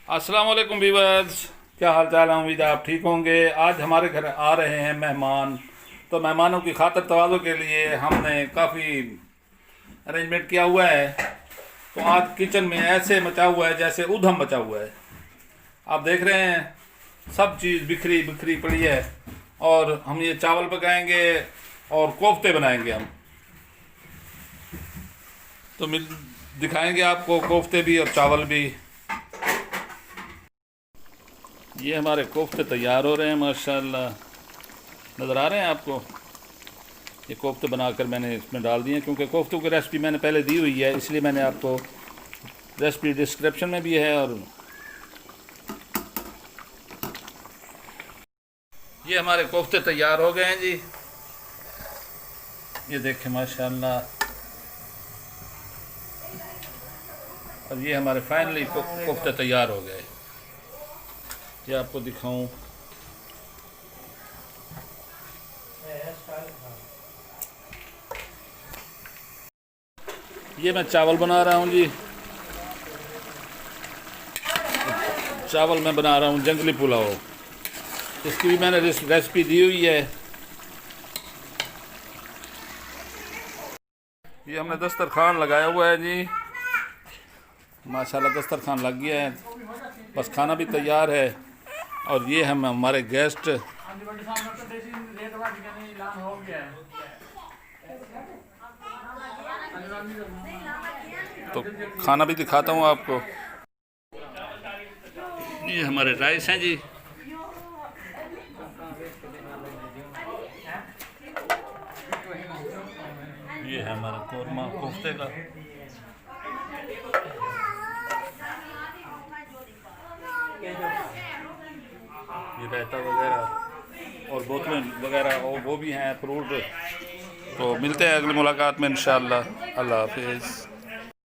अस्सलाम वालेकुम व्यूअर्स, क्या हाल चाल है। उम्मीद है आप ठीक होंगे। आज हमारे घर आ रहे हैं मेहमान, तो मेहमानों की खातिर तवाज़ो के लिए हमने काफ़ी अरेंजमेंट किया हुआ है। तो आज किचन में ऐसे मचा हुआ है जैसे उधम मचा हुआ है। आप देख रहे हैं सब चीज़ बिखरी बिखरी पड़ी है। और हम ये चावल पकाएंगे और कोफ्ते बनाएंगे हम। तो दिखाएंगे आपको कोफ्ते भी और चावल भी। ये हमारे कोफ्ते तैयार हो रहे हैं माशाल्लाह, नज़र आ रहे हैं आपको। ये कोफ्ते बनाकर मैंने इसमें डाल दिए, क्योंकि कोफ्तों की रेसिपी मैंने पहले दी हुई है, इसलिए मैंने आपको रेसिपी डिस्क्रिप्शन में भी है। और ये हमारे कोफ्ते तैयार हो गए हैं जी। ये देखें माशाल्लाह। और ये हमारे फाइनली कोफ्ते तैयार हो गए। ये आपको दिखाऊं। ये मैं चावल बना रहा हूं जी। चावल मैं बना रहा हूं जंगली पुलाव। इसकी भी मैंने रेसिपी दी हुई है। ये हमने दस्तरखान लगाया हुआ है जी। माशाल्लाह दस्तरखान लग गया है, बस खाना भी तैयार है। और ये हम हमारे गेस्ट। तो खाना भी दिखाता हूँ आपको। ये हमारे राइस हैं जी। ये है हमारा कोरमा कोफ्ते का। ये रायता वगैरह और बोतलें वगैरह और वो भी हैं, फ्रूट। तो मिलते हैं अगली मुलाकात में इंशाअल्लाह। अल्लाह हाफिज़।